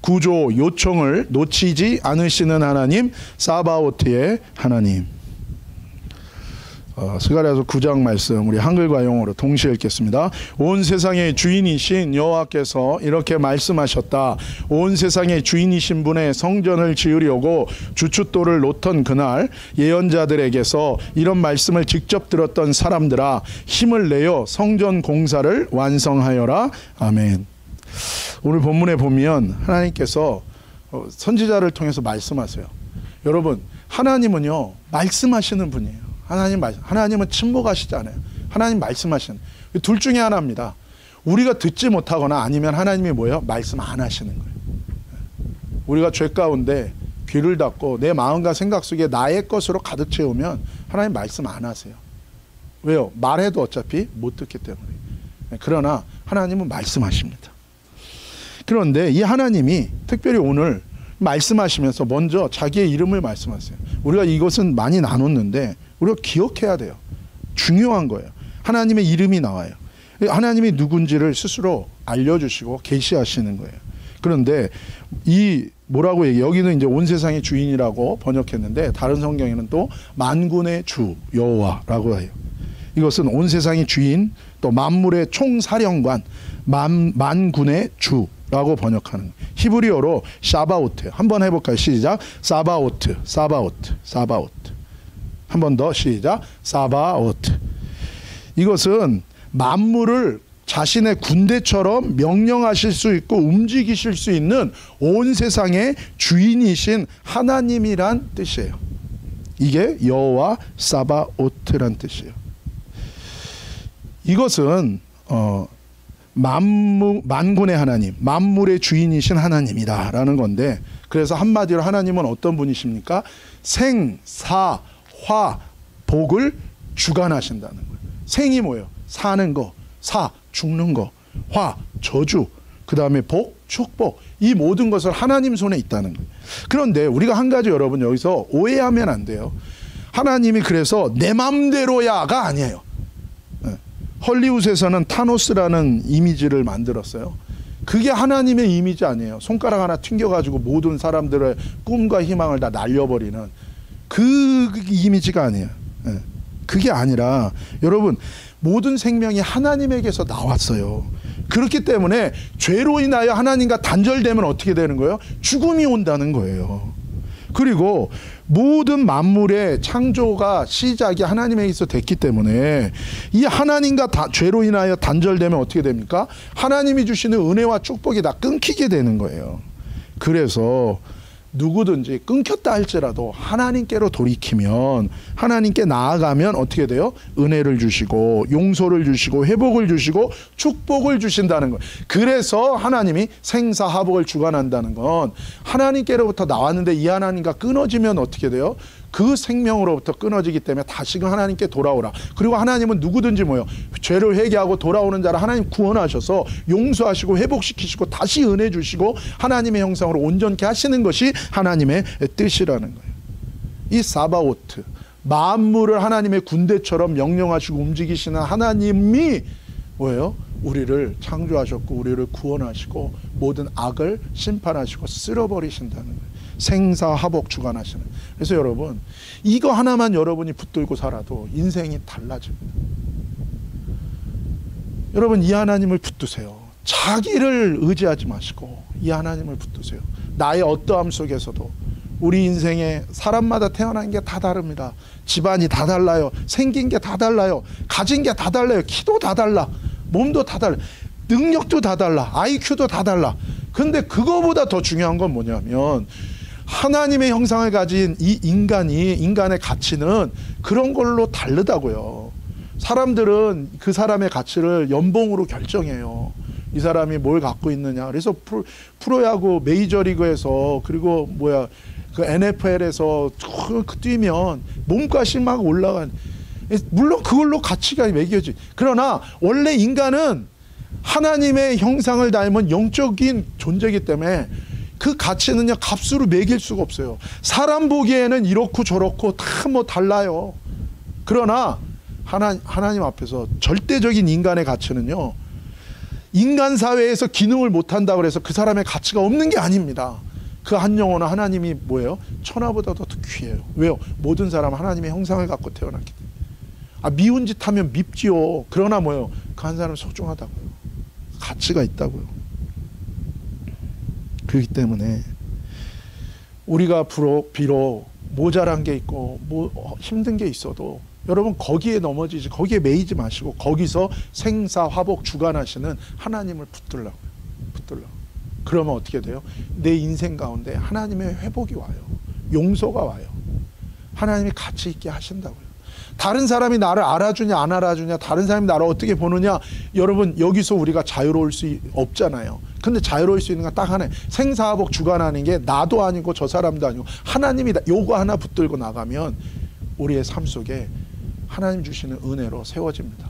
구조 요청을 놓치지 않으시는 하나님, 사바오트의 하나님. 스가랴서 9장 말씀 우리 한글과 영어로 동시에 읽겠습니다. 온 세상의 주인이신 여호와께서 이렇게 말씀하셨다. 온 세상의 주인이신 분의 성전을 지으려고 주춧돌을 놓던 그날 예언자들에게서 이런 말씀을 직접 들었던 사람들아, 힘을 내어 성전 공사를 완성하여라. 아멘. 오늘 본문에 보면 하나님께서 선지자를 통해서 말씀하세요. 여러분, 하나님은요 말씀하시는 분이에요. 하나님은 침묵하시지 않아요. 하나님 말씀하시는, 둘 중에 하나입니다. 우리가 듣지 못하거나 아니면 하나님이 뭐예요? 말씀 안 하시는 거예요. 우리가 죄 가운데 귀를 닫고 내 마음과 생각 속에 나의 것으로 가득 채우면 하나님 말씀 안 하세요. 왜요? 말해도 어차피 못 듣기 때문에. 그러나 하나님은 말씀하십니다. 그런데 이 하나님이 특별히 오늘 말씀하시면서 먼저 자기의 이름을 말씀하세요. 우리가 이것은 많이 나눴는데 우리가 기억해야 돼요. 중요한 거예요. 하나님의 이름이 나와요. 하나님이 누군지를 스스로 알려주시고 계시하시는 거예요. 그런데 이 뭐라고 얘기해요? 여기는 이제 온 세상의 주인이라고 번역했는데 다른 성경에는 또 만군의 주 여호와라고 해요. 이것은 온 세상의 주인, 또 만물의 총사령관, 만군의 주라고 번역하는 거예요. 히브리어로 사바오트. 한번 해볼까요? 시작. 사바오트, 사바오트, 사바오트. 한 번 더 시작. 사바오트. 이것은 만물을 자신의 군대처럼 명령하실 수 있고 움직이실 수 있는 온 세상의 주인이신 하나님이란 뜻이에요. 이게 여호와 사바오트란 뜻이에요. 이것은 만군의 하나님, 만물의 주인이신 하나님이다 라는 건데, 그래서 한마디로 하나님은 어떤 분이십니까? 생, 사, 화, 복을 주관하신다는 거예요. 생이 뭐예요? 사는 거, 사, 죽는 거, 화, 저주, 그 다음에 복, 축복, 이 모든 것을 하나님 손에 있다는 거예요. 그런데 우리가 한 가지 여러분 여기서 오해하면 안 돼요. 하나님이 그래서 내 맘대로야가 아니에요. 헐리우드에서는 타노스라는 이미지를 만들었어요. 그게 하나님의 이미지 아니에요. 손가락 하나 튕겨가지고 모든 사람들의 꿈과 희망을 다 날려버리는 그 이미지가 아니에요. 그게 아니라 여러분, 모든 생명이 하나님에게서 나왔어요. 그렇기 때문에 죄로 인하여 하나님과 단절되면 어떻게 되는 거예요? 죽음이 온다는 거예요. 그리고 모든 만물의 창조가 시작이 하나님에게서 됐기 때문에 이 하나님과 죄로 인하여 단절되면 어떻게 됩니까? 하나님이 주시는 은혜와 축복이 다 끊기게 되는 거예요. 그래서 누구든지 끊겼다 할지라도 하나님께로 돌이키면, 하나님께 나아가면 어떻게 돼요? 은혜를 주시고 용서를 주시고 회복을 주시고 축복을 주신다는 거예요. 그래서 하나님이 생사화복을 주관한다는 건, 하나님께로부터 나왔는데 이 하나님과 끊어지면 어떻게 돼요? 그 생명으로부터 끊어지기 때문에 다시금 하나님께 돌아오라. 그리고 하나님은 누구든지 뭐요? 죄를 회개하고 돌아오는 자를 하나님 구원하셔서 용서하시고 회복시키시고 다시 은혜 주시고 하나님의 형상으로 온전케 하시는 것이 하나님의 뜻이라는 거예요. 이 사바오트, 만물을 하나님의 군대처럼 명령하시고 움직이시는 하나님이 뭐예요? 우리를 창조하셨고 우리를 구원하시고 모든 악을 심판하시고 쓸어버리신다는 거예요. 생사화복 주관하시는. 그래서 여러분, 이거 하나만 여러분이 붙들고 살아도 인생이 달라집니다. 여러분, 이 하나님을 붙드세요. 자기를 의지하지 마시고 이 하나님을 붙드세요. 나의 어떠함 속에서도 우리 인생에 사람마다 태어난 게 다 다릅니다. 집안이 다 달라요. 생긴 게 다 달라요. 가진 게 다 달라요. 키도 다 달라. 몸도 다 달라. 능력도 다 달라. IQ도 다 달라. 근데 그거보다 더 중요한 건 뭐냐면, 하나님의 형상을 가진 이 인간의 가치는 그런 걸로 다르다고요. 사람들은 그 사람의 가치를 연봉으로 결정해요. 이 사람이 뭘 갖고 있느냐. 그래서 프로야구 메이저리그에서, 그리고 그 NFL에서 뛰면 몸값이 막 올라간, 물론 그걸로 가치가 매겨지. 그러나 원래 인간은 하나님의 형상을 닮은 영적인 존재이기 때문에 그 가치는요, 값으로 매길 수가 없어요. 사람 보기에는 이렇고 저렇고 다 뭐 달라요. 그러나 하나님 앞에서 절대적인 인간의 가치는요, 인간 사회에서 기능을 못한다고 해서 그 사람의 가치가 없는 게 아닙니다. 그 한 영혼은 하나님이 뭐예요? 천하보다도 더 귀해요. 왜요? 모든 사람은 하나님의 형상을 갖고 태어났기 때문에. 미운 짓 하면 밉지요. 그러나 뭐예요? 그 한 사람은 소중하다고요. 가치가 있다고요. 그렇기 때문에 우리가 비록 모자란 게 있고 힘든 게 있어도 여러분 거기에 넘어지지, 거기에 매이지 마시고 거기서 생사화복 주관하시는 하나님을 붙들라고요. 그러면 어떻게 돼요? 내 인생 가운데 하나님의 회복이 와요. 용서가 와요. 하나님이 가치 있게 하신다고요. 다른 사람이 나를 알아주냐 안 알아주냐, 다른 사람이 나를 어떻게 보느냐, 여러분 여기서 우리가 자유로울 수 없잖아요. 근데 자유로울 수 있는 건 딱 하나예요. 생사화복 주관하는 게 나도 아니고 저 사람도 아니고 하나님이다. 요거 하나 붙들고 나가면 우리의 삶 속에 하나님 주시는 은혜로 세워집니다.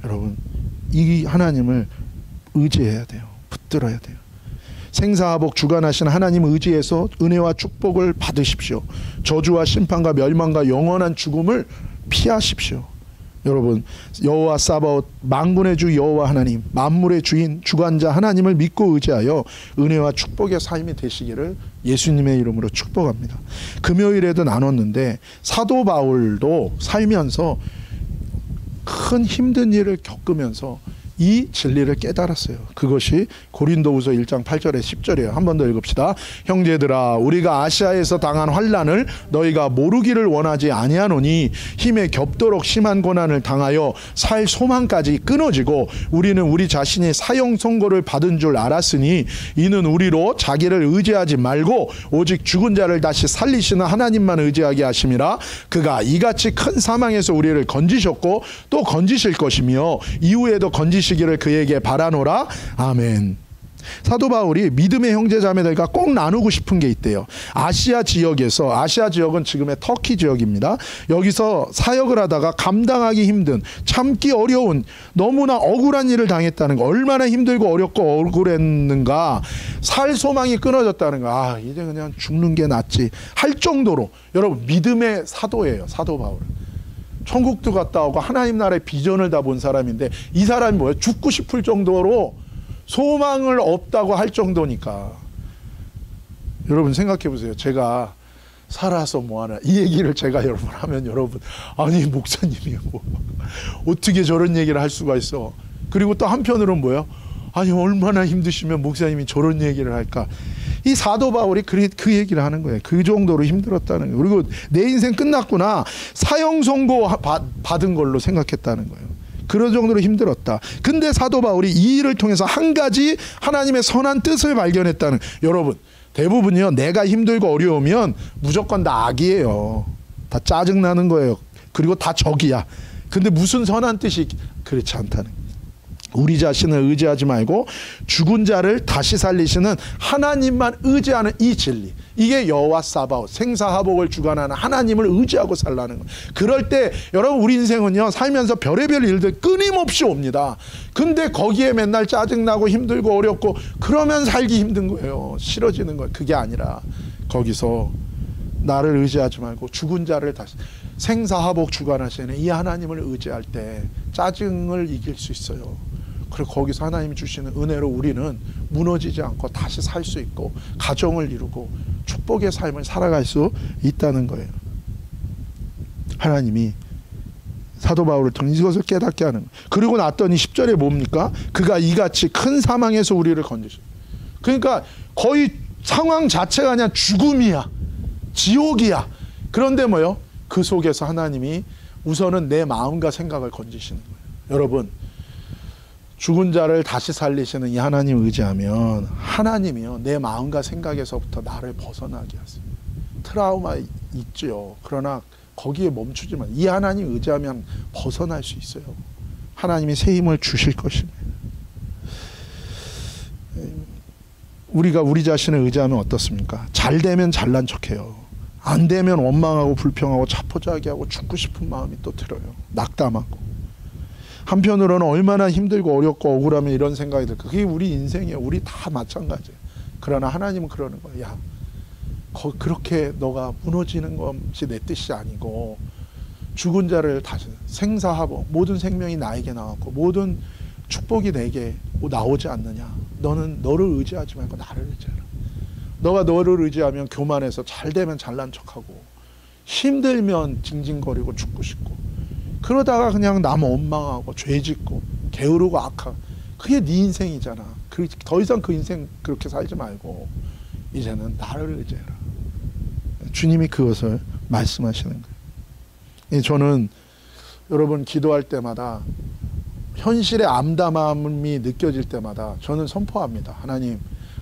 여러분 이 하나님을 의지해야 돼요. 붙들어야 돼요. 생사화복 주관하신 하나님 의지해서 은혜와 축복을 받으십시오. 저주와 심판과 멸망과 영원한 죽음을 피하십시오. 여러분 여호와 사바옷 만군의 주 여호와 하나님, 만물의 주인 주관자 하나님을 믿고 의지하여 은혜와 축복의 삶이 되시기를 예수님의 이름으로 축복합니다. 금요일에도 나눴는데 사도 바울도 살면서 큰 힘든 일을 겪으면서 이 진리를 깨달았어요. 그것이 고린도후서 1장 8절에 10절이에요. 한 번 더 읽읍시다. 형제들아, 우리가 아시아에서 당한 환난을 너희가 모르기를 원하지 아니하노니 힘에 겹도록 심한 고난을 당하여 살 소망까지 끊어지고 우리는 우리 자신이 사형 선고를 받은 줄 알았으니 이는 우리로 자기를 의지하지 말고 오직 죽은 자를 다시 살리시는 하나님만 의지하게 하심이라. 그가 이같이 큰 사망에서 우리를 건지셨고 또 건지실 것이며 이후에도 건지시기를 그에게 바라노라. 아멘. 사도 바울이 믿음의 형제 자매들과 꼭 나누고 싶은 게 있대요. 아시아 지역에서, 아시아 지역은 지금의 터키 지역입니다. 여기서 사역을 하다가 감당하기 힘든, 참기 어려운, 너무나 억울한 일을 당했다는 거, 얼마나 힘들고 어렵고 억울했는가, 살 소망이 끊어졌다는 거, 이제 그냥 죽는 게 낫지 할 정도로, 여러분 믿음의 사도예요. 사도 바울은 천국도 갔다 오고 하나님 나라의 비전을 다 본 사람인데, 이 사람이 뭐예요? 죽고 싶을 정도로 소망을 없다고 할 정도니까. 여러분 생각해 보세요. 제가 살아서 뭐하나 이 얘기를 제가 여러분 하면, 여러분 아니 목사님이 뭐 어떻게 저런 얘기를 할 수가 있어. 그리고 또 한편으로는 뭐예요? 아니 얼마나 힘드시면 목사님이 저런 얘기를 할까. 이 사도 바울이 그 얘기를 하는 거예요. 그 정도로 힘들었다는 거예요. 그리고 내 인생 끝났구나, 사형 선고 받은 걸로 생각했다는 거예요. 그런 정도로 힘들었다. 근데 사도 바울이 이 일을 통해서 한 가지 하나님의 선한 뜻을 발견했다는. 여러분 대부분요, 내가 힘들고 어려우면 무조건 다 악이에요. 다 짜증나는 거예요. 그리고 다 적이야. 근데 무슨 선한 뜻이, 그렇지 않다는 거예요. 우리 자신을 의지하지 말고 죽은 자를 다시 살리시는 하나님만 의지하는 이 진리, 이게 여호와 사바옷, 생사화복을 주관하는 하나님을 의지하고 살라는 거예요. 그럴 때 여러분 우리 인생은요, 살면서 별의별 일들 끊임없이 옵니다. 근데 거기에 맨날 짜증나고 힘들고 어렵고 그러면 살기 힘든 거예요. 싫어지는 거예요. 그게 아니라 거기서 나를 의지하지 말고 죽은 자를 다시, 생사화복 주관하시는 이 하나님을 의지할 때 짜증을 이길 수 있어요. 그리고 거기서 하나님이 주시는 은혜로 우리는 무너지지 않고 다시 살 수 있고 가정을 이루고 축복의 삶을 살아갈 수 있다는 거예요. 하나님이 사도 바울을 통해 이것을 깨닫게 하는 거예요. 그리고 났더니 10절에 뭡니까? 그가 이같이 큰 사망에서 우리를 건지셔. 그러니까 거의 상황 자체가 그냥 죽음이야, 지옥이야. 그런데 뭐요? 그 속에서 하나님이 우선은 내 마음과 생각을 건지시는 거예요. 여러분 죽은 자를 다시 살리시는 이 하나님 의지하면 하나님이요, 내 마음과 생각에서부터 나를 벗어나게 하세요. 트라우마 있죠. 그러나 거기에 멈추지만 이 하나님 의지하면 벗어날 수 있어요. 하나님이 새 힘을 주실 것입니다. 우리가 우리 자신을 의지하면 어떻습니까? 잘 되면 잘난 척해요. 안 되면 원망하고 불평하고 자포자기하고 죽고 싶은 마음이 또 들어요. 낙담하고. 한편으로는 얼마나 힘들고 어렵고 억울하면 이런 생각이 들고, 그게 우리 인생이에요. 우리 다 마찬가지예요. 그러나 하나님은 그러는 거예요. 야, 그렇게 너가 무너지는 것이 내 뜻이 아니고 죽은 자를 다시, 생사화복, 모든 생명이 나에게 나왔고 모든 축복이 내게 나오지 않느냐. 너는 너를 의지하지 말고 나를 의지하라. 너가 너를 의지하면 교만해서 잘 되면 잘난 척하고 힘들면 징징거리고 죽고 싶고 그러다가 그냥 남 원망하고 죄짓고 게으르고 악하고 그게 네 인생이잖아. 더 이상 그 인생 그렇게 살지 말고 이제는 나를 의지해라. 주님이 그것을 말씀하시는 거예요. 저는 여러분 기도할 때마다 현실의 암담함이 느껴질 때마다 저는 선포합니다.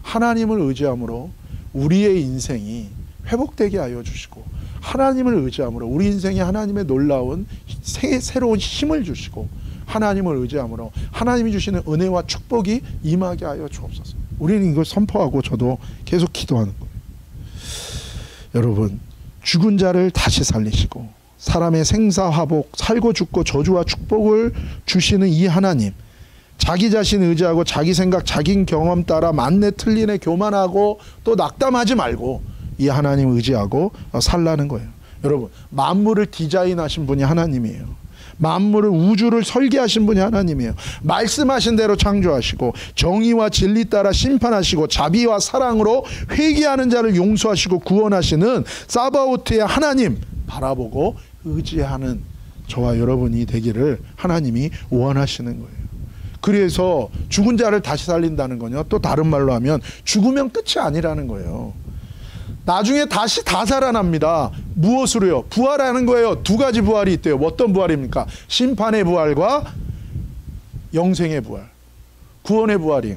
하나님을 의지함으로 우리의 인생이 회복되게 하여 주시고 하나님을 의지함으로 우리 인생에 하나님의 놀라운 새로운 힘을 주시고 하나님을 의지함으로 하나님이 주시는 은혜와 축복이 임하게 하여 주옵소서. 우리는 이걸 선포하고 저도 계속 기도하는 거예요. 여러분, 죽은 자를 다시 살리시고 사람의 생사화복, 살고 죽고 저주와 축복을 주시는 이 하나님, 자기 자신 의지하고 자기 생각, 자기 경험 따라 만내 틀리네 교만하고 또 낙담하지 말고 이 하나님 의지하고 살라는 거예요. 여러분, 만물을 디자인하신 분이 하나님이에요. 만물을, 우주를 설계하신 분이 하나님이에요. 말씀하신 대로 창조하시고 정의와 진리 따라 심판하시고 자비와 사랑으로 회개하는 자를 용서하시고 구원하시는 사바오트의 하나님 바라보고 의지하는 저와 여러분이 되기를 하나님이 원하시는 거예요. 그래서 죽은 자를 다시 살린다는 거요, 또 다른 말로 하면 죽으면 끝이 아니라는 거예요. 나중에 다시 다 살아납니다. 무엇으로요? 부활하는 거예요. 두 가지 부활이 있대요. 어떤 부활입니까? 심판의 부활과 영생의 부활, 구원의 부활이.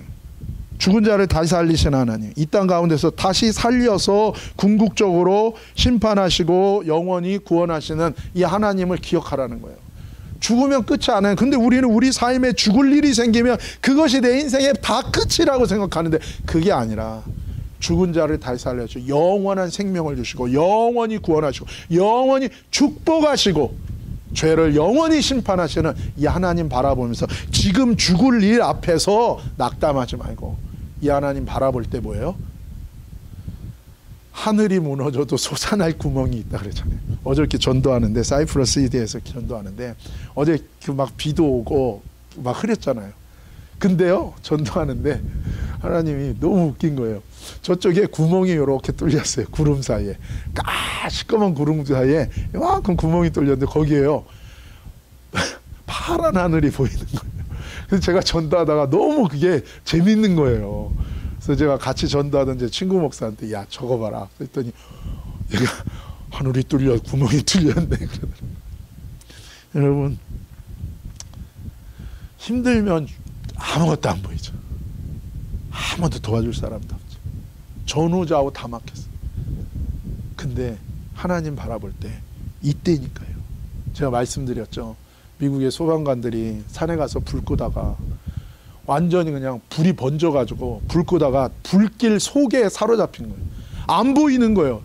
죽은 자를 다시 살리시는 하나님, 이 땅 가운데서 다시 살려서 궁극적으로 심판하시고 영원히 구원하시는 이 하나님을 기억하라는 거예요. 죽으면 끝이 아니에요. 근데 우리는 우리 삶에 죽을 일이 생기면 그것이 내 인생의 다 끝이라고 생각하는데 그게 아니라 죽은 자를 다시 살려주시고 영원한 생명을 주시고 영원히 구원하시고 영원히 축복하시고 죄를 영원히 심판하시는 이 하나님 바라보면서 지금 죽을 일 앞에서 낙담하지 말고 이 하나님 바라볼 때 뭐예요? 하늘이 무너져도 솟아날 구멍이 있다 그랬잖아요. 어저께 전도하는데, 사이프러스 시대에서 전도하는데 어제 막 비도 오고 막 흐렸잖아요. 근데요, 전도하는데 하나님이 너무 웃긴 거예요. 저쪽에 구멍이 이렇게 뚫렸어요. 구름 사이에, 시꺼먼 구름 사이에 이만큼 구멍이 뚫렸는데 거기에요 파란 하늘이 보이는 거예요. 그래서 제가 전도하다가 너무 그게 재밌는 거예요. 그래서 제가 같이 전도하던 제 친구 목사한테, 야 저거 봐라 그랬더니 얘가 하늘이 뚫려, 구멍이 뚫렸네 그러더라고요. 여러분, 힘들면 아무것도 안 보이죠. 아무도 도와줄 사람도 없죠. 전후좌우 다 막혔어요. 근데 하나님 바라볼 때 이때니까요. 제가 말씀드렸죠. 미국의 소방관들이 산에 가서 불 끄다가 완전히 그냥 불이 번져가지고 불 끄다가 불길 속에 사로잡힌 거예요. 안 보이는 거예요.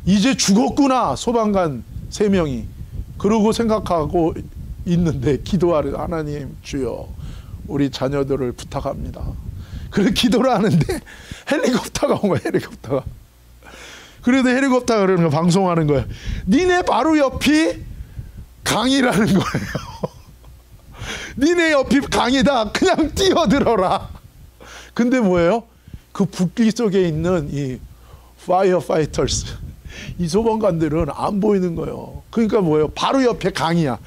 이제 죽었구나, 소방관 3명이. 그러고 생각하고 있는데 기도하려, 하나님 주여 우리 자녀들을 부탁합니다. 그렇게 기도를 하는데 헬리콥터가 온 거예요. 헬리콥터가. 그래도 헬리콥터가 그러는 거, 방송하는 거예요. 니네 바로 옆이 강이라는 거예요. 니네 옆이 강이다. 그냥 뛰어들어라. 근데 뭐예요? 그 불길 속에 있는 이 파이어 파이터스, 이 소방관들은 안 보이는 거예요. 그러니까 뭐예요? 바로 옆에 강이야.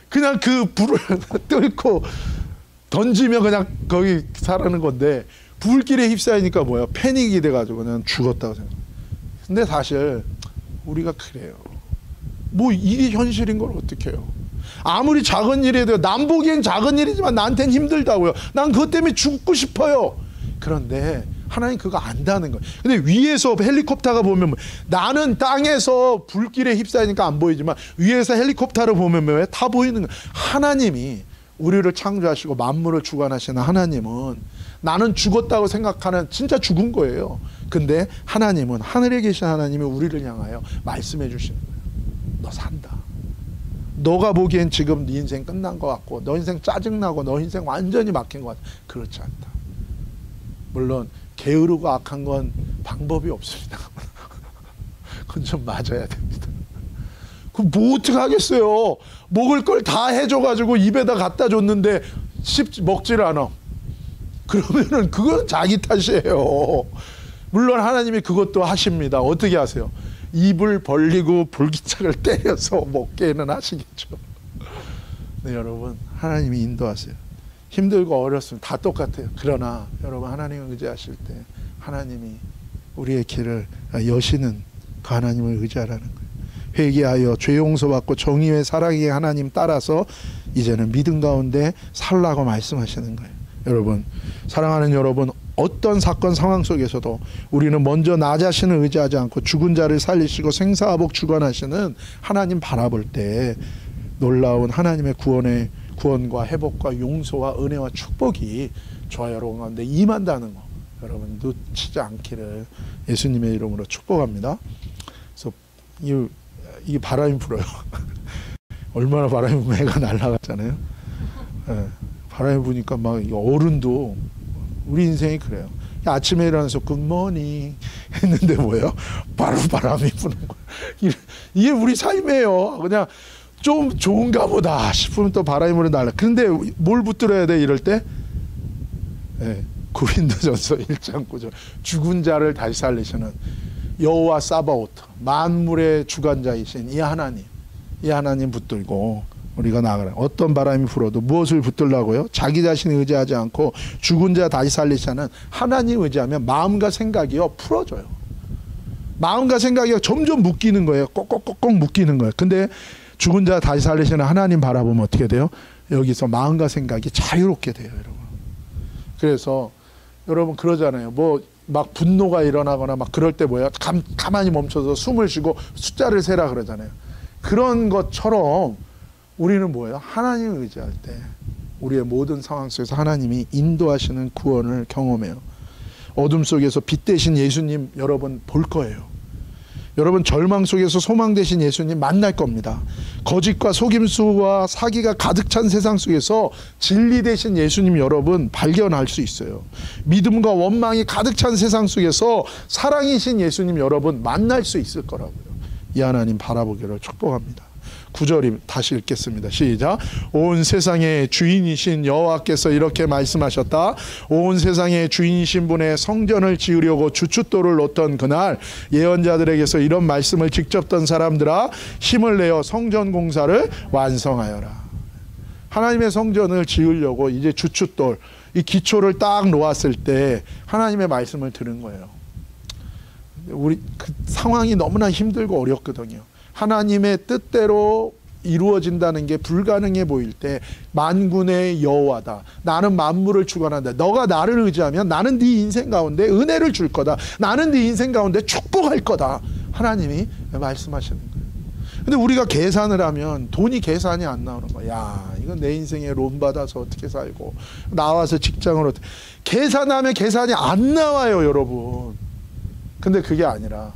그냥 그 불을 뚫고 던지면 그냥 거기 사라는 건데 불길에 휩싸이니까 뭐예요? 패닉이 돼가지고 그냥 죽었다고 생각해요. 근데 사실 우리가 그래요. 뭐 이게 현실인 걸 어떻게 해요? 아무리 작은 일이라도, 남 보기엔 작은 일이지만 나한테는 힘들다고요. 난 그것 때문에 죽고 싶어요. 그런데 하나님 그거 안다는 거예요. 근데 위에서 헬리콥터가 보면 나는 땅에서 불길에 휩싸이니까 안 보이지만 위에서 헬리콥터를 보면 왜 다 보이는 거예요. 하나님이 우리를 창조하시고 만물을 주관하시는 하나님은 나는 죽었다고 생각하는, 진짜 죽은 거예요. 근데 하나님은, 하늘에 계신 하나님이 우리를 향하여 말씀해 주시는 거예요. 너 산다. 너가 보기엔 지금 네 인생 끝난 것 같고 너 인생 짜증나고 너 인생 완전히 막힌 것 같아. 그렇지 않다. 물론 게으르고 악한 건 방법이 없습니다. 그건 좀 맞아야 됩니다. 그럼 뭐 어떻게 하겠어요. 먹을 걸 다 해줘가지고 입에다 갖다 줬는데 먹지를 않아. 그러면은 그건 자기 탓이에요. 물론 하나님이 그것도 하십니다. 어떻게 하세요? 입을 벌리고 불기착을 때려서 먹게는 하시겠죠. 네, 여러분, 하나님이 인도하세요. 힘들고 어렵으면 다 똑같아요. 그러나 여러분, 하나님을 의지하실 때 하나님이 우리의 길을 여시는 그 하나님을 의지하라는 거예요. 회개하여 죄 용서받고 정의의 사랑의 하나님 따라서 이제는 믿음 가운데 살라고 말씀하시는 거예요. 여러분, 사랑하는 여러분, 어떤 사건 상황 속에서도 우리는 먼저 나 자신을 의지하지 않고 죽은 자를 살리시고 생사화복 주관하시는 하나님 바라볼 때 놀라운 하나님의 구원과 회복과 용서와 은혜와 축복이 저와 여러분 가운데 임한다는 거, 여러분 놓치지 않기를 예수님의 이름으로 축복합니다. 그래서 이 바람이 불어요. 얼마나 바람이 불면 해가 날아갔잖아요. 네, 바람이 부니까 막 어른도, 우리 인생이 그래요. 아침에 일어나서 굿모닝 했는데 뭐예요? 바로 바람이 부는 거예요. 이게 우리 삶이에요. 그냥 좀 좋은가 보다 싶으면 또 바람이 불어 날라. 그런데 뭘 붙들어야 돼 이럴 때? 네, 고린도전서 1장 9절 죽은 자를 다시 살리시는 여호와 사바오트, 만물의 주관자이신 이 하나님 붙들고 우리가 나아가라. 어떤 바람이 불어도 무엇을 붙들라고요? 자기 자신을 의지하지 않고 죽은 자 다시 살리시는 하나님 의지하면 마음과 생각이요 풀어져요. 마음과 생각이 점점 묶이는 거예요. 꼭꼭꼭꼭 묶이는 거예요. 근데 죽은 자 다시 살리시는 하나님 바라보면 어떻게 돼요? 여기서 마음과 생각이 자유롭게 돼요, 여러분. 그래서 여러분 그러잖아요. 뭐 막 분노가 일어나거나 막 그럴 때 뭐예요? 가만히 멈춰서 숨을 쉬고 숫자를 세라 그러잖아요. 그런 것처럼 우리는 뭐예요? 하나님을 의지할 때 우리의 모든 상황 속에서 하나님이 인도하시는 구원을 경험해요. 어둠 속에서 빛 대신 예수님 여러분 볼 거예요. 여러분 절망 속에서 소망 되신 예수님 만날 겁니다. 거짓과 속임수와 사기가 가득 찬 세상 속에서 진리 되신 예수님 여러분 발견할 수 있어요. 믿음과 원망이 가득 찬 세상 속에서 사랑이신 예수님 여러분 만날 수 있을 거라고요. 이 하나님 바라보기를 축복합니다. 9절 다시 읽겠습니다. 시작. 온 세상의 주인이신 여호와께서 이렇게 말씀하셨다. 온 세상의 주인이신 분의 성전을 지으려고 주춧돌을 놓던 그날 예언자들에게서 이런 말씀을 직접 던 사람들아 힘을 내어 성전 공사를 완성하여라. 하나님의 성전을 지으려고 이제 주춧돌, 이 기초를 딱 놓았을 때 하나님의 말씀을 들은 거예요. 우리 그 상황이 너무나 힘들고 어렵거든요. 하나님의 뜻대로 이루어진다는 게 불가능해 보일 때 만군의 여호와다. 나는 만물을 주관한다. 너가 나를 의지하면 나는 네 인생 가운데 은혜를 줄 거다. 나는 네 인생 가운데 축복할 거다. 하나님이 말씀하시는 거예요. 근데 우리가 계산을 하면 돈이 계산이 안 나오는 거야. 야, 이건 내 인생에 론 받아서 어떻게 살고 나와서 직장을 어떻게 계산하면 계산이 안 나와요, 여러분. 근데 그게 아니라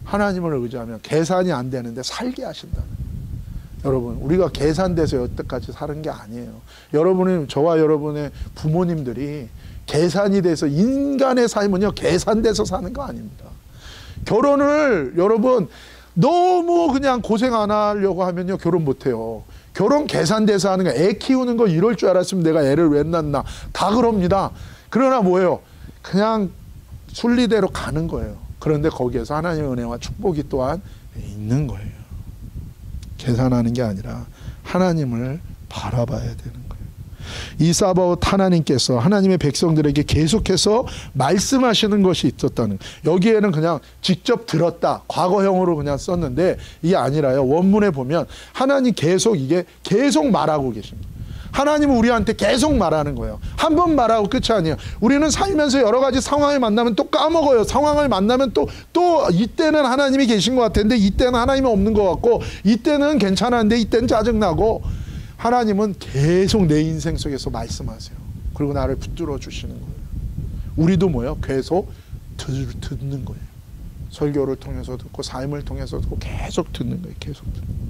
하나님을 의지하면 계산이 안 되는데 살게 하신다. 여러분, 우리가 계산돼서 여태까지 사는 게 아니에요. 여러분은, 저와 여러분의 부모님들이 계산이 돼서, 인간의 삶은요 계산돼서 사는 거 아닙니다. 결혼을 여러분 너무 그냥 고생 안 하려고 하면요 결혼 못해요. 결혼 계산돼서 하는 거예요. 애 키우는 거 이럴 줄 알았으면 내가 애를 왜 낳나, 다 그럽니다. 그러나 뭐예요? 그냥 순리대로 가는 거예요. 그런데 거기에서 하나님의 은혜와 축복이 또한 있는 거예요. 계산하는 게 아니라 하나님을 바라봐야 되는 거예요. 이 사바옷 하나님께서 하나님의 백성들에게 계속해서 말씀하시는 것이 있었다는, 여기에는 그냥 직접 들었다 과거형으로 그냥 썼는데 이게 아니라요. 원문에 보면 하나님 이게 계속 말하고 계십니다. 하나님은 우리한테 계속 말하는 거예요. 한 번 말하고 끝이 아니에요. 우리는 살면서 여러 가지 상황을 만나면 또 까먹어요. 상황을 만나면 또 이때는 하나님이 계신 것 같은데 이때는 하나님이 없는 것 같고, 이때는 괜찮았는데 이때는 짜증나고, 하나님은 계속 내 인생 속에서 말씀하세요. 그리고 나를 붙들어 주시는 거예요. 우리도 뭐예요? 계속 듣는 거예요. 설교를 통해서 듣고 삶을 통해서 듣고 계속 듣는 거예요. 계속 듣는 거예요.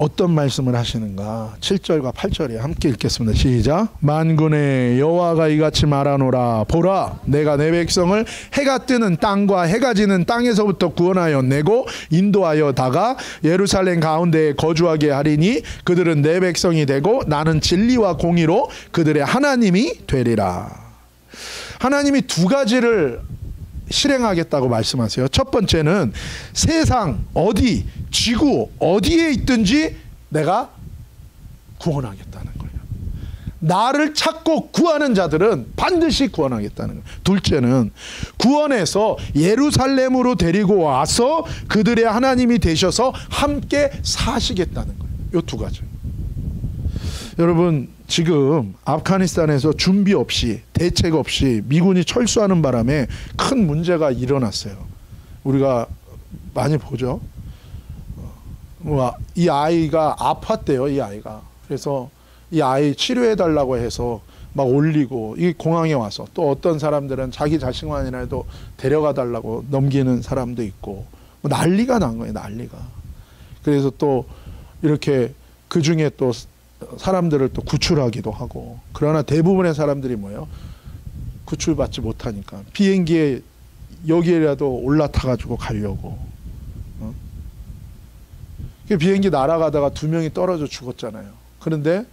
어떤 말씀을 하시는가? 7절과 8절에 함께 읽겠습니다. 시작. 만군의 여호와가 이같이 말하노라. 보라, 내가 내 백성을 해가 뜨는 땅과 해가 지는 땅에서부터 구원하여 내고 인도하여 다가 예루살렘 가운데에 거주하게 하리니 그들은 내 백성이 되고 나는 진리와 공의로 그들의 하나님이 되리라. 하나님이 두 가지를 실행하겠다고 말씀하세요. 첫 번째는 세상 어디, 지구 어디에 있든지 내가 구원하겠다는 거예요. 나를 찾고 구하는 자들은 반드시 구원하겠다는 거예요. 둘째는 구원해서 예루살렘으로 데리고 와서 그들의 하나님이 되셔서 함께 사시겠다는 거예요. 이 두 가지. 여러분, 지금 아프가니스탄에서 준비 없이, 대책 없이 미군이 철수하는 바람에 큰 문제가 일어났어요. 우리가 많이 보죠. 이 아이가 아팠대요. 이 아이가. 그래서 이 아이 치료해달라고 해서 막 올리고, 이 공항에 와서 또 어떤 사람들은 자기 자식만이라도 데려가달라고 넘기는 사람도 있고, 난리가 난 거예요. 난리가. 그래서 또 이렇게 그 중에 또 사람들을 또 구출하기도 하고. 그러나 대부분의 사람들이 뭐예요? 구출받지 못하니까 비행기에 여기에라도 올라타가지고 가려고. 비행기 날아가다가 2명이 떨어져 죽었잖아요. 그런데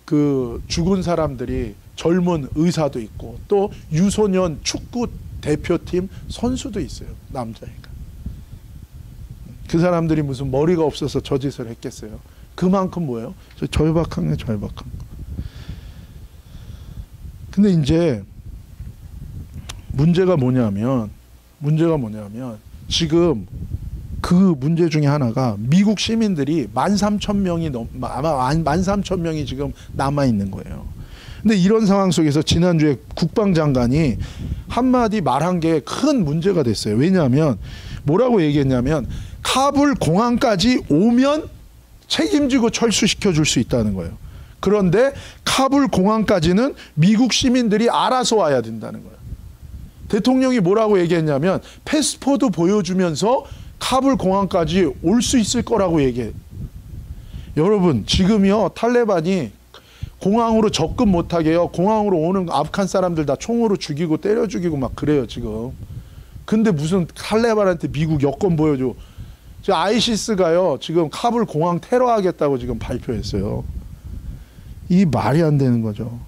그 죽은 사람들이 젊은 의사도 있고 또 유소년 축구 대표팀 선수도 있어요. 남자애가. 그 사람들이 무슨 머리가 없어서 저 짓을 했겠어요. 그만큼 뭐예요? 절박한 게 절박한 거. 근데 이제 문제가 뭐냐면 지금 그 문제 중에 하나가 미국 시민들이 13,000명이 아마 13,000명이 지금 남아 있는 거예요. 근데 이런 상황 속에서 지난주에 국방장관이 한마디 말한 게 큰 문제가 됐어요. 왜냐하면 뭐라고 얘기했냐면 카불 공항까지 오면 책임지고 철수시켜 줄 수 있다는 거예요. 그런데 카불 공항까지는 미국 시민들이 알아서 와야 된다는 거예요. 대통령이 뭐라고 얘기했냐면 패스포드 보여주면서 카불 공항까지 올 수 있을 거라고 얘기해요. 여러분, 지금요 탈레반이 공항으로 접근 못하게요. 공항으로 오는 아프간 사람들 다 총으로 죽이고 때려 죽이고 막 그래요 지금. 근데 무슨 탈레반한테 미국 여권 보여줘. 지금 아이시스가요 지금 카불 공항 테러하겠다고 지금 발표했어요. 이 말이 안 되는 거죠.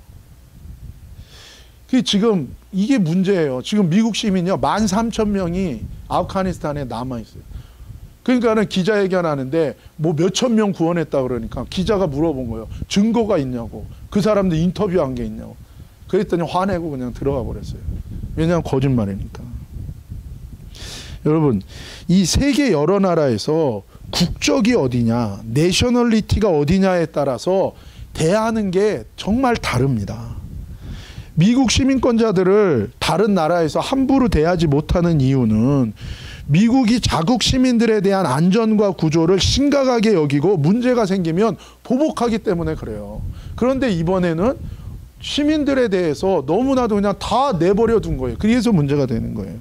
지금 이게 문제예요. 지금 미국 시민이요 13,000명이 아프가니스탄에 남아 있어요. 그러니까는 기자회견 하는데 뭐 몇천 명 구원했다 그러니까 기자가 물어본 거예요. 증거가 있냐고. 그 사람들 인터뷰한 게 있냐고. 그랬더니 화내고 그냥 들어가 버렸어요. 왜냐하면 거짓말이니까. 여러분, 이 세계 여러 나라에서 국적이 어디냐, 내셔널리티가 어디냐에 따라서 대하는 게 정말 다릅니다. 미국 시민권자들을 다른 나라에서 함부로 대하지 못하는 이유는 미국이 자국 시민들에 대한 안전과 구조를 심각하게 여기고 문제가 생기면 보복하기 때문에 그래요. 그런데 이번에는 시민들에 대해서 너무나도 그냥 다 내버려 둔 거예요. 그래서 문제가 되는 거예요.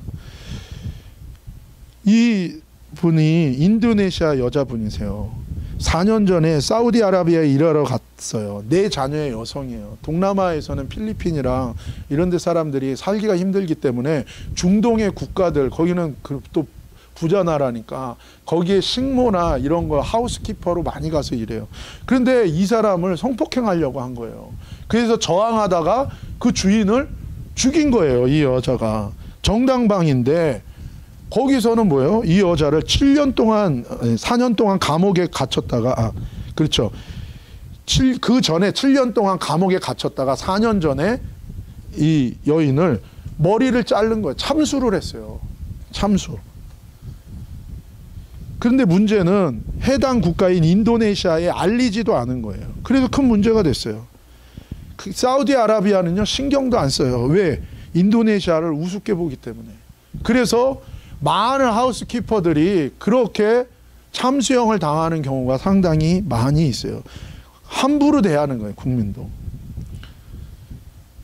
이 분이 인도네시아 여자분이세요. 4년 전에 사우디아라비아에 일하러 갔어요. 4자녀의 여성이에요. 동남아에서는 필리핀이랑 이런 데 사람들이 살기가 힘들기 때문에 중동의 국가들, 거기는 또 부자 나라니까 거기에 식모나 이런 거 하우스키퍼로 많이 가서 일해요. 그런데 이 사람을 성폭행하려고 한 거예요. 그래서 저항하다가 그 주인을 죽인 거예요. 이 여자가. 정당방인데 거기서는 뭐예요? 이 여자를 4년 동안 감옥에 갇혔다가, 그렇죠. 그 전에 7년 동안 감옥에 갇혔다가 4년 전에 이 여인을 머리를 자른 거예요. 참수를 했어요. 참수. 그런데 문제는 해당 국가인 인도네시아에 알리지도 않은 거예요. 그래서 큰 문제가 됐어요. 사우디아라비아는요, 신경도 안 써요. 왜? 인도네시아를 우습게 보기 때문에. 그래서 많은 하우스키퍼들이 그렇게 참수형을 당하는 경우가 상당히 많이 있어요. 함부로 대하는 거예요, 국민도.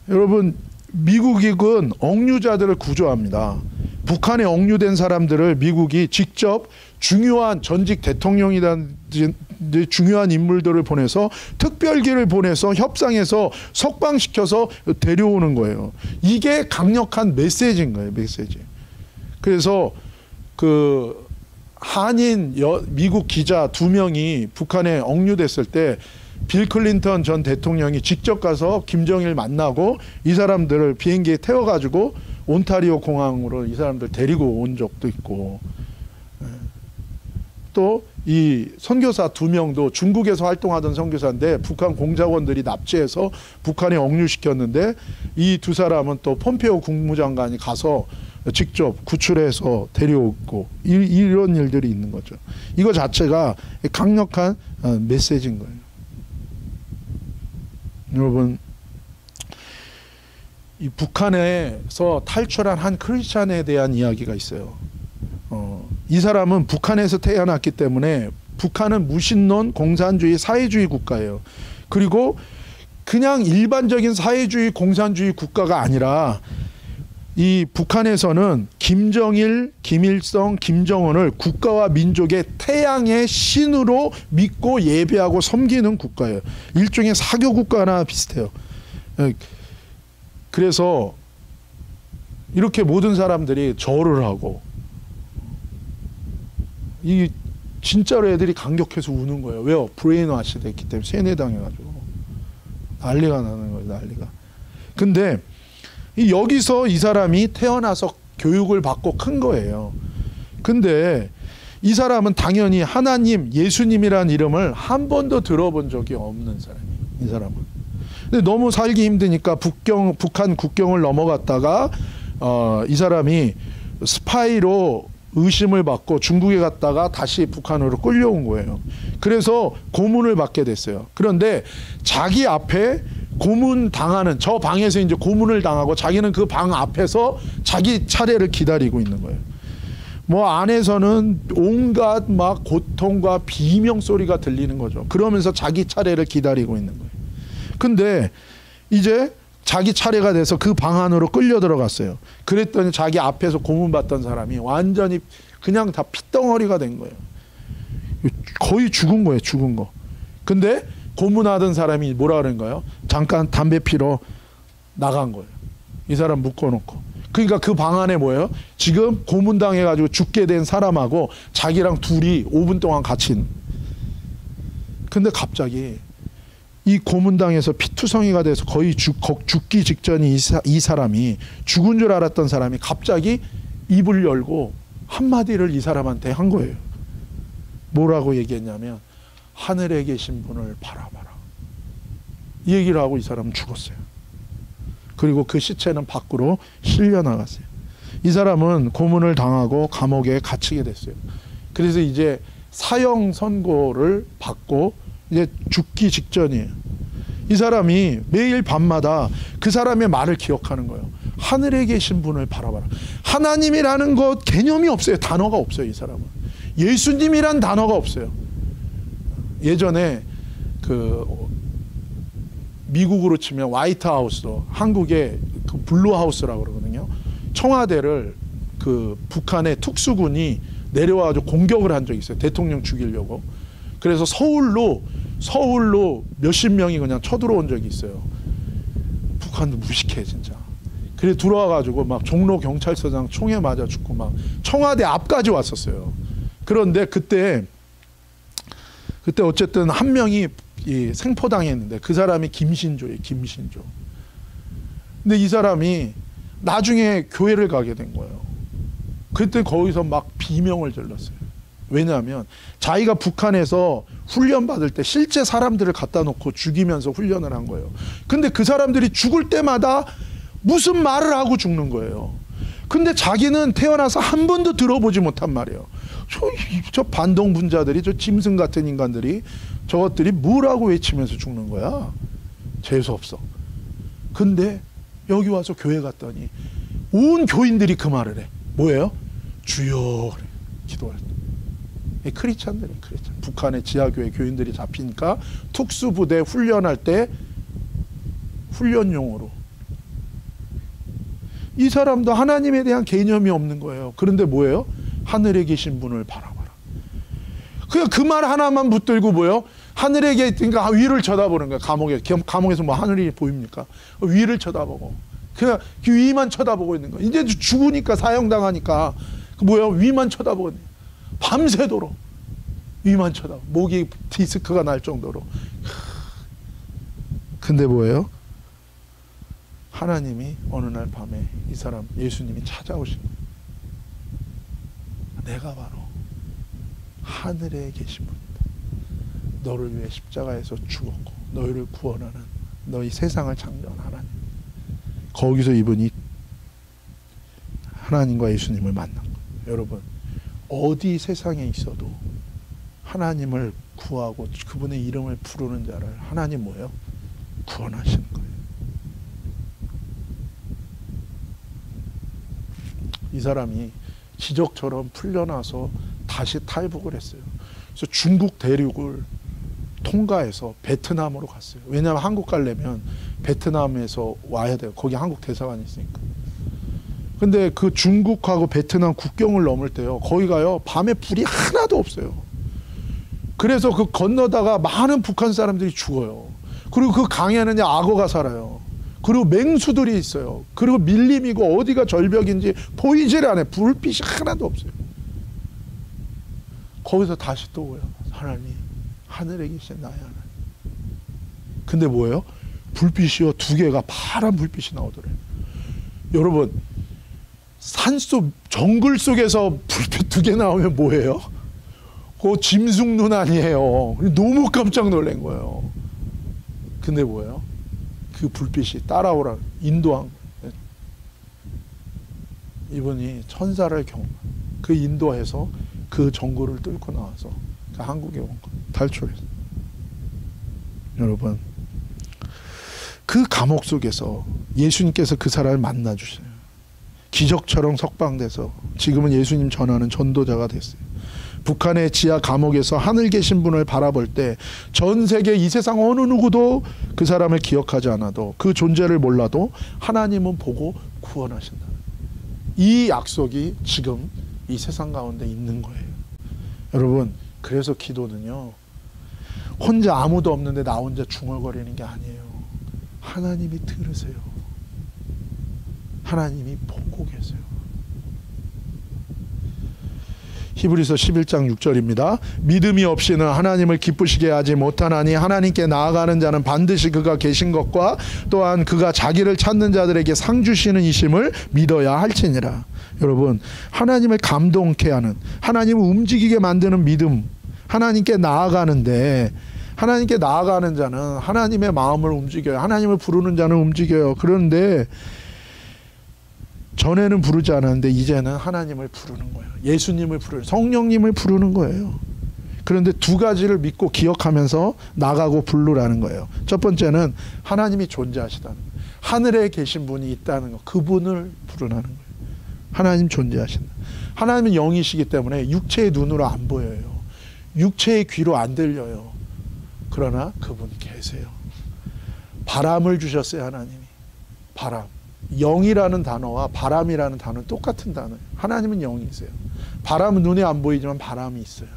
여러분, 미국은 억류자들을 구조합니다. 북한에 억류된 사람들을 미국이 직접 중요한 전직 대통령이라든지 이제 중요한 인물들을 보내서 특별기를 보내서 협상해서 석방시켜서 데려오는 거예요. 이게 강력한 메시지인 거예요. 메시지. 그래서 그 한인 미국 기자 2명이 북한에 억류됐을 때 빌 클린턴 전 대통령이 직접 가서 김정일 만나고 이 사람들을 비행기에 태워가지고 온타리오 공항으로 이 사람들 데리고 온 적도 있고, 또 이 선교사 2명도 중국에서 활동하던 선교사인데 북한 공작원들이 납치해서 북한에 억류시켰는데 이 2사람은 또 폼페오 국무장관이 가서 직접 구출해서 데려오고 이런 일들이 있는 거죠. 이거 자체가 강력한 메시지인 거예요. 여러분, 이 북한에서 탈출한 한 크리스찬에 대한 이야기가 있어요. 이 사람은 북한에서 태어났기 때문에 북한은 무신론 공산주의 사회주의 국가예요. 그리고 그냥 일반적인 사회주의 공산주의 국가가 아니라 이 북한에서는 김정일, 김일성, 김정은을 국가와 민족의 태양의 신으로 믿고 예배하고 섬기는 국가예요. 일종의 사교 국가나 비슷해요. 그래서 이렇게 모든 사람들이 절을 하고, 이 진짜로 애들이 감격해서 우는 거예요. 왜요? 브레인와시 됐기 때문에, 세뇌당해가지고 난리가 나는 거예요. 난리가. 근데 여기서 이 사람이 태어나서 교육을 받고 큰 거예요. 근데 이 사람은 당연히 하나님, 예수님이라는 이름을 한 번도 들어본 적이 없는 사람이에요. 이 사람은. 근데 너무 살기 힘드니까 북한 국경을 넘어갔다가 이 사람이 스파이로 의심을 받고 중국에 갔다가 다시 북한으로 끌려온 거예요. 그래서 고문을 받게 됐어요. 그런데 자기 앞에 고문 당하는, 저 방에서 이제 고문을 당하고 자기는 그 방 앞에서 자기 차례를 기다리고 있는 거예요. 뭐 안에서는 온갖 막 고통과 비명 소리가 들리는 거죠. 그러면서 자기 차례를 기다리고 있는 거예요. 근데 이제 자기 차례가 돼서 그 방 안으로 끌려 들어갔어요. 그랬더니 자기 앞에서 고문받던 사람이 완전히 그냥 다 핏덩어리가 된 거예요. 거의 죽은 거예요. 죽은 거. 근데 고문하던 사람이 뭐라 그런가요? 잠깐 담배 피러 나간 거예요. 이 사람 묶어놓고. 그러니까 그 방 안에 뭐예요? 지금 고문당해가지고 죽게 된 사람하고 자기랑 둘이 5분 동안 같이 있는. 근데 갑자기 이 고문당해서 피투성이가 돼서 거의 죽기 직전이 이 사람이 죽은 줄 알았던 사람이 갑자기 입을 열고 한마디를 이 사람한테 한 거예요. 뭐라고 얘기했냐면, 하늘에 계신 분을 바라봐라. 이 얘기를 하고 이 사람은 죽었어요. 그리고 그 시체는 밖으로 실려나갔어요. 이 사람은 고문을 당하고 감옥에 갇히게 됐어요. 그래서 이제 사형 선고를 받고 이제 죽기 직전이에요. 이 사람이 매일 밤마다 그 사람의 말을 기억하는 거예요. 하늘에 계신 분을 바라봐라. 하나님이라는 것 개념이 없어요. 단어가 없어요. 이 사람은. 예수님이란 단어가 없어요. 예전에 그 미국으로 치면 화이트하우스로, 한국의 그 블루하우스라고 그러거든요. 청와대를 그 북한의 특수군이 내려와서 공격을 한 적이 있어요. 대통령 죽이려고. 그래서 서울로 몇십 명이 그냥 쳐들어온 적이 있어요. 북한도 무식해 진짜. 그래 들어와가지고 막 종로 경찰서장 총에 맞아 죽고 막 청와대 앞까지 왔었어요. 그런데 그때 어쨌든 한 명이 생포당했는데 그 사람이 김신조예요. 김신조. 근데 이 사람이 나중에 교회를 가게 된 거예요. 그때 거기서 막 비명을 질렀어요. 왜냐하면 자기가 북한에서 훈련 받을 때 실제 사람들을 갖다 놓고 죽이면서 훈련을 한 거예요. 근데 그 사람들이 죽을 때마다 무슨 말을 하고 죽는 거예요. 근데 자기는 태어나서 한 번도 들어보지 못한 말이에요. 저 반동분자들이, 저 짐승 같은 인간들이 저것들이 뭐라고 외치면서 죽는 거야. 재수없어. 근데 여기 와서 교회 갔더니 온 교인들이 그 말을 해. 뭐예요? 주여. 그래. 기도할 때. 크리스찬들이 크리스찬. 북한의 지하교회 교인들이 잡히니까 특수부대 훈련할 때 훈련용으로. 이 사람도 하나님에 대한 개념이 없는 거예요. 그런데 뭐예요? 하늘에 계신 분을 바라봐라. 그냥 그 말 하나만 붙들고 뭐요? 하늘에게, 그러니까 위를 쳐다보는 거야. 감옥에서 뭐 하늘이 보입니까? 위를 쳐다보고 그냥 위만 쳐다보고 있는 거야. 이제 죽으니까, 사형당하니까 위만 쳐다보고 있는 거야. 밤새도록 위만 쳐다보고 목이 디스크가 날 정도로. 근데 뭐예요? 하나님이 어느 날 밤에 이 사람 예수님이 찾아오신 거예요. 내가 바로 하늘에 계신 분이다. 너를 위해 십자가에서 죽었고 너희를 구원하는, 너희 세상을 창조한 하나님. 거기서 이분이 하나님과 예수님을 만난 거예요. 여러분, 어디 세상에 있어도 하나님을 구하고 그분의 이름을 부르는 자를 하나님 뭐예요? 구원하시는 거예요. 이 사람이 기적처럼 풀려나서 다시 탈북을 했어요. 그래서 중국 대륙을 통과해서 베트남으로 갔어요. 왜냐하면 한국 가려면 베트남에서 와야 돼요. 거기 한국 대사관이 있으니까. 근데 그 중국하고 베트남 국경을 넘을 때요, 거기가요 밤에 불이 하나도 없어요. 그래서 그 건너다가 많은 북한 사람들이 죽어요. 그리고 그 강에는 악어가 살아요. 그리고 맹수들이 있어요. 그리고 밀림이고 어디가 절벽인지 보이질 않아요. 불빛이 하나도 없어요. 거기서 다시 또 뭐예요? 하나님, 하늘에 계신 나의 하나님. 근데 뭐예요? 불빛이요, 두 개가 파란 불빛이 나오더래요. 여러분, 산속 정글 속에서 불빛 두 개 나오면 뭐예요? 그거 짐승 눈 아니에요. 너무 깜짝 놀란 거예요. 근데 뭐예요? 그 불빛이 따라오라 인도한 거예요. 이분이 천사를 그 인도해서 그 정글을 뚫고 나와서 한국에 온 거예요. 탈출해서. 여러분, 그 감옥 속에서 예수님께서 그 사람을 만나 주셔요. 기적처럼 석방돼서 지금은 예수님 전하는 전도자가 됐어요. 북한의 지하 감옥에서 하늘 계신 분을 바라볼 때 전 세계 이 세상 어느 누구도 그 사람을 기억하지 않아도, 그 존재를 몰라도 하나님은 보고 구원하신다. 이 약속이 지금 이 세상 가운데 있는 거예요. 여러분, 그래서 기도는요, 혼자 아무도 없는데 나 혼자 중얼거리는 게 아니에요. 하나님이 들으세요. 하나님이 보고 계세요. 히브리서 11장 6절입니다. 믿음이 없이는 하나님을 기쁘시게 하지 못하나니 하나님께 나아가는 자는 반드시 그가 계신 것과 또한 그가 자기를 찾는 자들에게 상 주시는 이심을 믿어야 할지니라. 여러분, 하나님을 감동케 하는, 하나님을 움직이게 만드는 믿음, 하나님께 나아가는데, 하나님께 나아가는 자는 하나님의 마음을 움직여요. 하나님을 부르는 자는 움직여요. 그런데 전에는 부르지 않았는데 이제는 하나님을 부르는 거예요. 예수님을 부르는, 성령님을 부르는 거예요. 그런데 두 가지를 믿고 기억하면서 나가고 부르라는 거예요. 첫 번째는 하나님이 존재하시다는 거예요. 하늘에 계신 분이 있다는 거, 그분을 부르라는 거예요. 하나님 존재하신다. 하나님은 영이시기 때문에 육체의 눈으로 안 보여요. 육체의 귀로 안 들려요. 그러나 그분 계세요. 바람을 주셨어요. 하나님이. 바람. 영이라는 단어와 바람이라는 단어는 똑같은 단어예요. 하나님은 영이세요. 바람은 눈에 안 보이지만 바람이 있어요.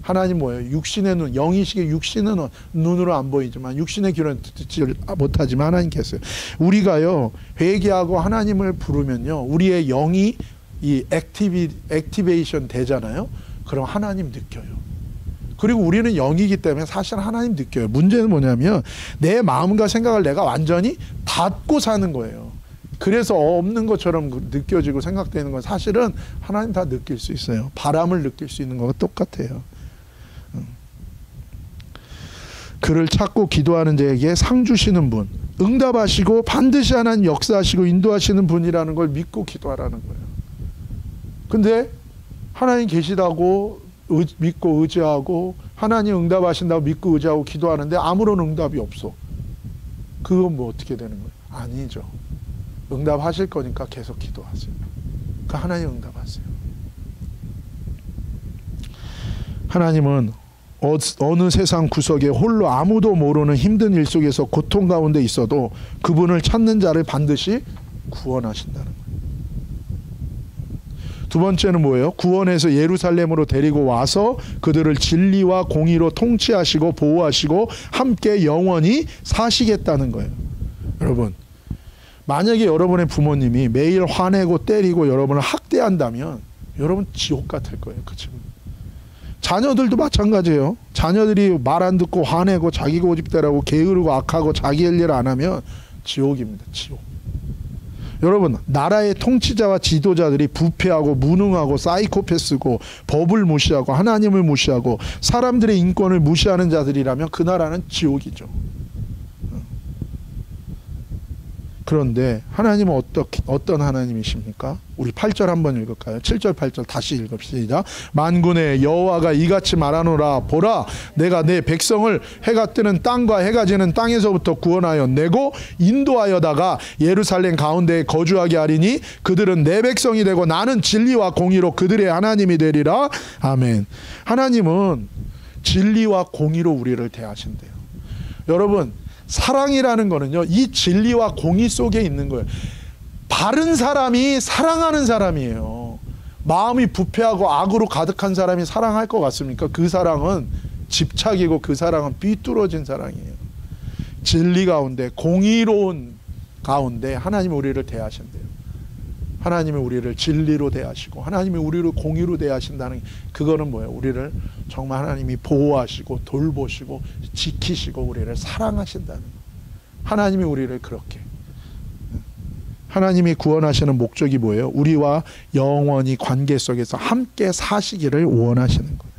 하나님 뭐예요? 육신의 눈, 영이시게 육신은 눈으로 안 보이지만, 육신의 귀로는 듣지 못하지만 하나님 계세요. 우리가요, 회개하고 하나님을 부르면요, 우리의 영이 이 액티베이션 되잖아요. 그럼 하나님 느껴요. 그리고 우리는 영이기 때문에 사실 하나님 느껴요. 문제는 뭐냐면 내 마음과 생각을 내가 완전히 닫고 사는 거예요. 그래서 없는 것처럼 느껴지고 생각되는 건 사실은 하나님 다 느낄 수 있어요. 바람을 느낄 수 있는 거가 똑같아요. 그를 찾고 기도하는 자에게 상 주시는 분, 응답하시고 반드시 하나님 역사하시고 인도하시는 분이라는 걸 믿고 기도하라는 거예요. 근데 하나님 계시다고 믿고 의지하고, 하나님 응답하신다고 믿고 의지하고 기도하는데 아무런 응답이 없어. 그건 뭐 어떻게 되는 거예요? 아니죠. 응답하실 거니까 계속 기도하세요. 그러니까 하나님 응답하세요. 하나님은 어느 세상 구석에 홀로 아무도 모르는 힘든 일 속에서 고통 가운데 있어도 그분을 찾는 자를 반드시 구원하신다는 거예요. 두 번째는 뭐예요? 구원해서 예루살렘으로 데리고 와서 그들을 진리와 공의로 통치하시고 보호하시고 함께 영원히 사시겠다는 거예요. 여러분, 만약에 여러분의 부모님이 매일 화내고 때리고 여러분을 학대한다면 여러분 지옥 같을 거예요. 그렇죠? 자녀들도 마찬가지예요. 자녀들이 말 안 듣고 화내고 자기 고집대라고 게으르고 악하고 자기 할 일 안 하면 지옥입니다. 지옥. 여러분, 나라의 통치자와 지도자들이 부패하고 무능하고 사이코패스고 법을 무시하고 하나님을 무시하고 사람들의 인권을 무시하는 자들이라면 그 나라는 지옥이죠. 그런데 하나님은 어떤 하나님이십니까? 우리 8절 한번 읽을까요? 7절 8절 다시 읽읍시다. 만군의 여호와가 이같이 말하노라. 보라, 내가 내 백성을 해가 뜨는 땅과 해가 지는 땅에서부터 구원하여 내고 인도하여다가 예루살렘 가운데에 거주하게 하리니 그들은 내 백성이 되고 나는 진리와 공의로 그들의 하나님이 되리라. 아멘. 하나님은 진리와 공의로 우리를 대하신대요. 여러분, 사랑이라는 거는요, 이 진리와 공의 속에 있는 거예요. 바른 사람이 사랑하는 사람이에요. 마음이 부패하고 악으로 가득한 사람이 사랑할 것 같습니까? 그 사랑은 집착이고 그 사랑은 삐뚤어진 사랑이에요. 진리 가운데, 공의로운 가운데 하나님이 우리를 대하신대요. 하나님이 우리를 진리로 대하시고 하나님이 우리를 공의로 대하신다는, 그거는 뭐예요? 우리를 정말 하나님이 보호하시고 돌보시고 지키시고 우리를 사랑하신다는 거예요. 하나님이 우리를 그렇게, 하나님이 구원하시는 목적이 뭐예요? 우리와 영원히 관계 속에서 함께 사시기를 원하시는 거예요.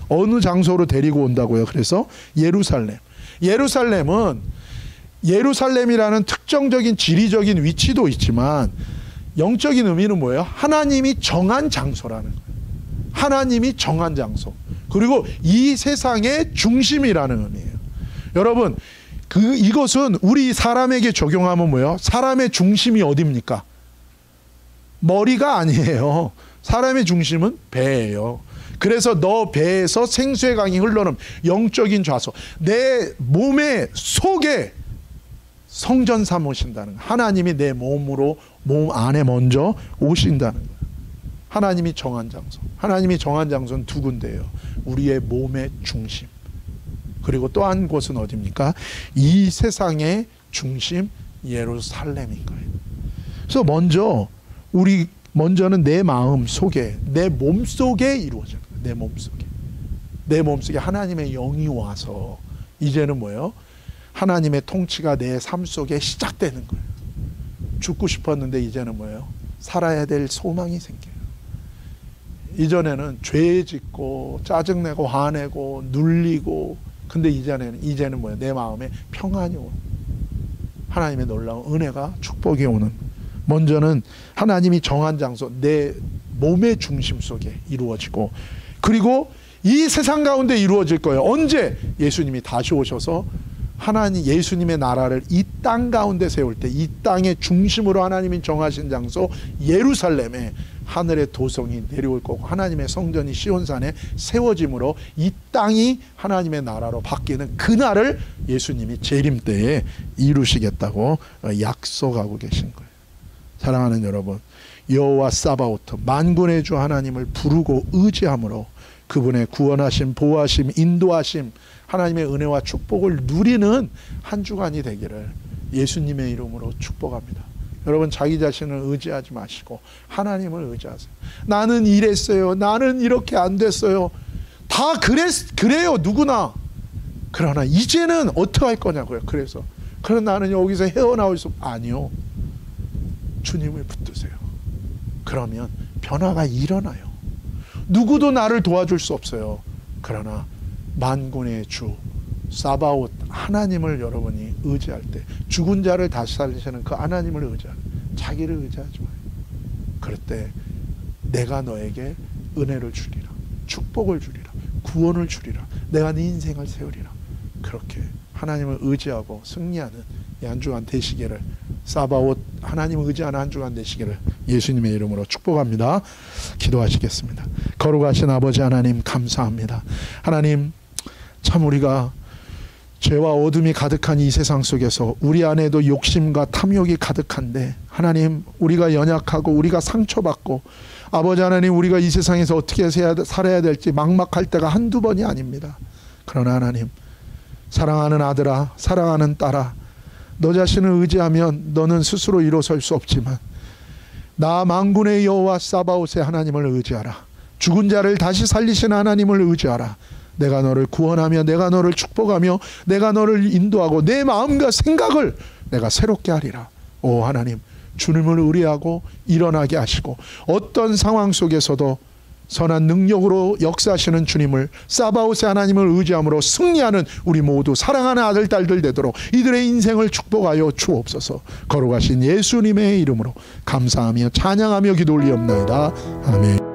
어느 장소로 데리고 온다고요? 그래서 예루살렘. 예루살렘이라는 특정적인 지리적인 위치도 있지만 영적인 의미는 뭐예요? 하나님이 정한 장소라는 거예요. 하나님이 정한 장소. 그리고 이 세상의 중심이라는 의미예요. 여러분, 이것은 우리 사람에게 적용하면 뭐예요? 사람의 중심이 어디입니까? 머리가 아니에요. 사람의 중심은 배예요. 그래서 너 배에서 생수의 강이 흘러는 영적인 좌소. 내 몸의 속에 성전 삼으신다는 거예요. 하나님이 내 몸 안에 먼저 오신다는 거예요. 하나님이 정한 장소. 하나님이 정한 장소는 두 군데예요. 우리의 몸의 중심. 그리고 또 한 곳은 어디입니까? 이 세상의 중심 예루살렘인 거예요. 그래서 먼저는 내 마음 속에, 내 몸 속에 이루어져요. 내 몸 속에. 내 몸 속에 하나님의 영이 와서 이제는 뭐예요? 하나님의 통치가 내 삶 속에 시작되는 거예요. 죽고 싶었는데 이제는 뭐예요? 살아야 될 소망이 생겨요. 이전에는 죄 짓고 짜증내고 화내고 눌리고, 근데 이제는 뭐예요? 내 마음에 평안이 오는, 하나님의 놀라운 은혜가 축복이 오는. 먼저는 하나님이 정한 장소, 내 몸의 중심 속에 이루어지고, 그리고 이 세상 가운데 이루어질 거예요. 언제? 예수님이 다시 오셔서 예수님의 나라를 이 땅 가운데 세울 때, 이 땅의 중심으로 하나님이 정하신 장소 예루살렘에 하늘의 도성이 내려올 거고 하나님의 성전이 시온산에 세워짐으로 이 땅이 하나님의 나라로 바뀌는 그날을 예수님이 재림 때에 이루시겠다고 약속하고 계신 거예요. 사랑하는 여러분, 여호와 사바오트 만군의 주 하나님을 부르고 의지함으로 그분의 구원하심, 보호하심, 인도하심, 하나님의 은혜와 축복을 누리는 한 주간이 되기를 예수님의 이름으로 축복합니다. 여러분, 자기 자신을 의지하지 마시고 하나님을 의지하세요. 나는 이랬어요. 나는 이렇게 안 됐어요. 다 그래요. 누구나. 그러나 이제는 어떻게 할 거냐고요. 그럼 나는 여기서 헤어나올 수, 아니요. 주님을 붙드세요. 그러면 변화가 일어나요. 누구도 나를 도와줄 수 없어요. 그러나 만군의 주 사바옷 하나님을 여러분이 의지할 때, 죽은 자를 다시 살리시는 그 하나님을 의지하는, 자기를 의지하지 마요. 그럴 때 내가 너에게 은혜를 주리라, 축복을 주리라, 구원을 주리라, 내가 네 인생을 세우리라. 그렇게 하나님을 의지하고 승리하는 이 한 주간 되시기를, 사바옷 하나님을 의지하는 한 주간 되시기를 예수님의 이름으로 축복합니다. 기도하시겠습니다. 거룩하신 아버지 하나님, 감사합니다. 하나님, 참 우리가 죄와 어둠이 가득한 이 세상 속에서 우리 안에도 욕심과 탐욕이 가득한데, 하나님, 우리가 연약하고 우리가 상처받고, 아버지 하나님, 우리가 이 세상에서 어떻게 살아야 될지 막막할 때가 한두 번이 아닙니다. 그러나 하나님, 사랑하는 아들아, 사랑하는 딸아, 너 자신을 의지하면 너는 스스로 일어설 수 없지만 나 만군의 여호와 사바옷의 하나님을 의지하라. 죽은 자를 다시 살리시는 하나님을 의지하라. 내가 너를 구원하며 내가 너를 축복하며 내가 너를 인도하고 내 마음과 생각을 내가 새롭게 하리라. 오 하나님, 주님을 의뢰하고 일어나게 하시고 어떤 상황 속에서도 선한 능력으로 역사하시는 주님을, 사바옷의 하나님을 의지함으로 승리하는 우리 모두 사랑하는 아들 딸들 되도록 이들의 인생을 축복하여 주옵소서. 거룩하신 예수님의 이름으로 감사하며 찬양하며 기도 올리옵나이다. 아멘.